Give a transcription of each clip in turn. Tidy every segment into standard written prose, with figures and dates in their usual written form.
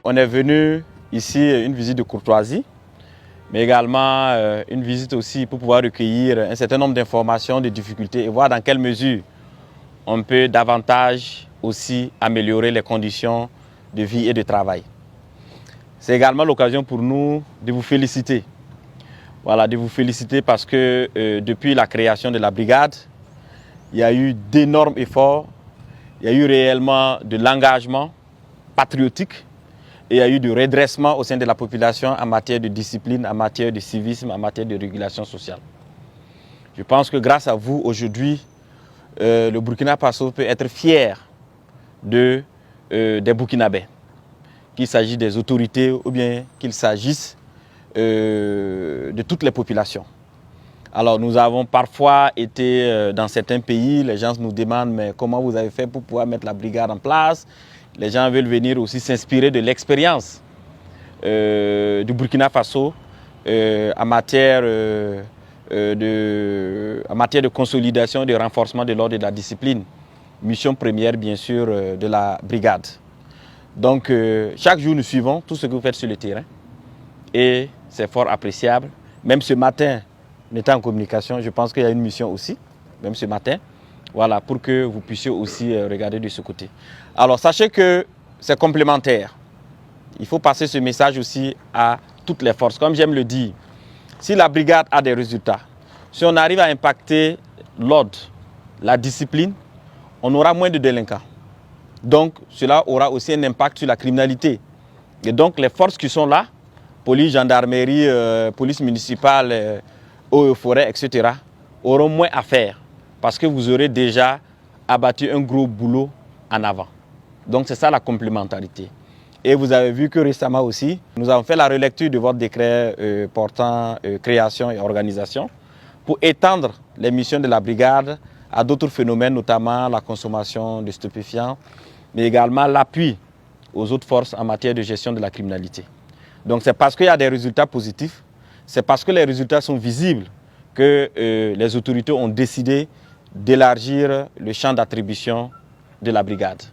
on est venu ici, une visite de courtoisie, mais également une visite aussi pour pouvoir recueillir un certain nombre d'informations, de difficultés et voir dans quelle mesure on peut davantage aussi améliorer les conditions de vie et de travail. C'est également l'occasion pour nous de vous féliciter. Voilà, de vous féliciter parce que depuis la création de la brigade, il y a eu d'énormes efforts, il y a eu réellement de l'engagement patriotique et il y a eu du redressement au sein de la population en matière de discipline, en matière de civisme, en matière de régulation sociale. Je pense que grâce à vous, aujourd'hui, le Burkina Faso peut être fier des Burkinabés, qu'il s'agisse des autorités ou bien qu'il s'agisse de toutes les populations. Alors nous avons parfois été dans certains pays, les gens nous demandent mais comment vous avez fait pour pouvoir mettre la brigade en place. Les gens veulent venir aussi s'inspirer de l'expérience du Burkina Faso en matière de consolidation et de renforcement de l'ordre et de la discipline. Mission première bien sûr de la brigade. Donc chaque jour nous suivons tout ce que vous faites sur le terrain et c'est fort appréciable. Même ce matin, on était en communication, je pense qu'il y a une mission aussi, même ce matin, voilà, pour que vous puissiez aussi regarder de ce côté. Alors sachez que c'est complémentaire. Il faut passer ce message aussi à toutes les forces. Comme j'aime le dire, si la brigade a des résultats, si on arrive à impacter l'ordre, la discipline, on aura moins de délinquants. Donc cela aura aussi un impact sur la criminalité. Et donc les forces qui sont là, police, gendarmerie, police municipale, eaux et forêts, etc., auront moins à faire parce que vous aurez déjà abattu un gros boulot en avant. Donc c'est ça la complémentarité. Et vous avez vu que récemment aussi, nous avons fait la relecture de votre décret portant création et organisation pour étendre les missions de la brigade à d'autres phénomènes, notamment la consommation de stupéfiants, mais également l'appui aux autres forces en matière de gestion de la criminalité. Donc c'est parce qu'il y a des résultats positifs, c'est parce que les résultats sont visibles que les autorités ont décidé d'élargir le champ d'attribution de la brigade.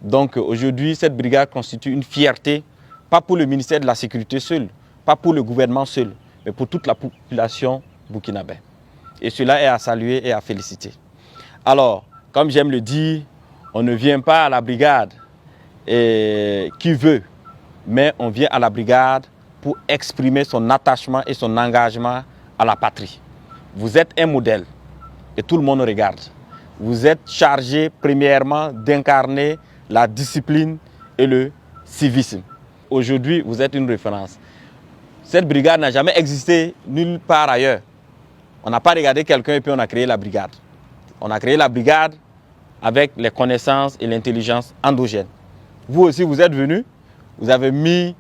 Donc aujourd'hui, cette brigade constitue une fierté, pas pour le ministère de la Sécurité seul, pas pour le gouvernement seul, mais pour toute la population burkinabé. Et cela est à saluer et à féliciter. Alors, comme j'aime le dire, on ne vient pas à la brigade qui veut, mais on vient à la brigade pour exprimer son attachement et son engagement à la patrie. Vous êtes un modèle et tout le monde regarde. Vous êtes chargé premièrement d'incarner la discipline et le civisme. Aujourd'hui, vous êtes une référence. Cette brigade n'a jamais existé nulle part ailleurs. On n'a pas regardé quelqu'un et puis on a créé la brigade. On a créé la brigade avec les connaissances et l'intelligence endogène. Vous aussi, vous êtes venus, vous avez mis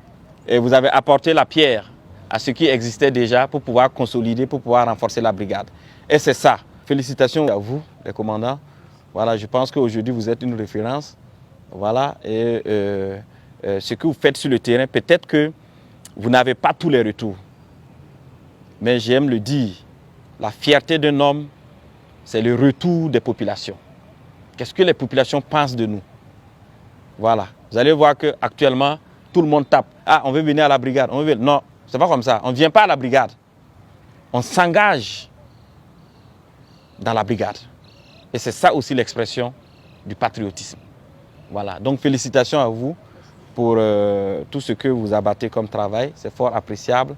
et vous avez apporté la pierre à ce qui existait déjà pour pouvoir consolider, pour pouvoir renforcer la brigade. Et c'est ça. Félicitations à vous, les commandants. Voilà, je pense qu'aujourd'hui, vous êtes une référence. Voilà, et ce que vous faites sur le terrain, peut-être que vous n'avez pas tous les retours. Mais j'aime le dire, la fierté d'un homme, c'est le retour des populations. Qu'est-ce que les populations pensent de nous? Voilà, vous allez voir qu'actuellement, tout le monde tape. Ah, on veut venir à la brigade. On veut... Non, c'est pas comme ça. On ne vient pas à la brigade. On s'engage dans la brigade. Et c'est ça aussi l'expression du patriotisme. Voilà, donc félicitations à vous pour tout ce que vous abattez comme travail. C'est fort appréciable.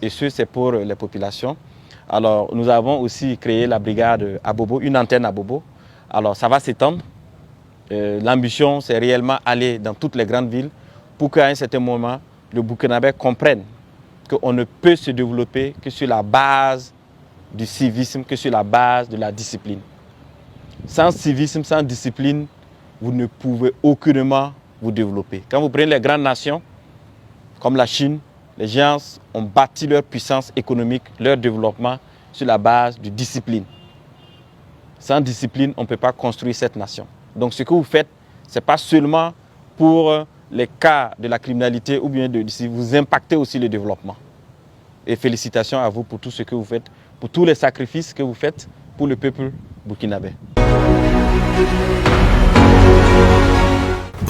Et ce, c'est pour les populations. Alors, nous avons aussi créé la brigade à Bobo, une antenne à Bobo. Alors, ça va s'étendre. L'ambition, c'est réellement aller dans toutes les grandes villes pour qu'à un certain moment, le Burkinabé comprenne qu'on ne peut se développer que sur la base du civisme, que sur la base de la discipline. Sans civisme, sans discipline, vous ne pouvez aucunement vous développer. Quand vous prenez les grandes nations, comme la Chine, les gens ont bâti leur puissance économique, leur développement sur la base de discipline. Sans discipline, on ne peut pas construire cette nation. Donc ce que vous faites, ce n'est pas seulement pour les cas de la criminalité ou bien vous impactez aussi le développement. Et félicitations à vous pour tout ce que vous faites, pour tous les sacrifices que vous faites pour le peuple burkinabé.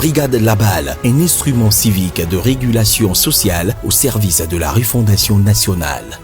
Brigade Laballe, un instrument civique de régulation sociale au service de la refondation nationale.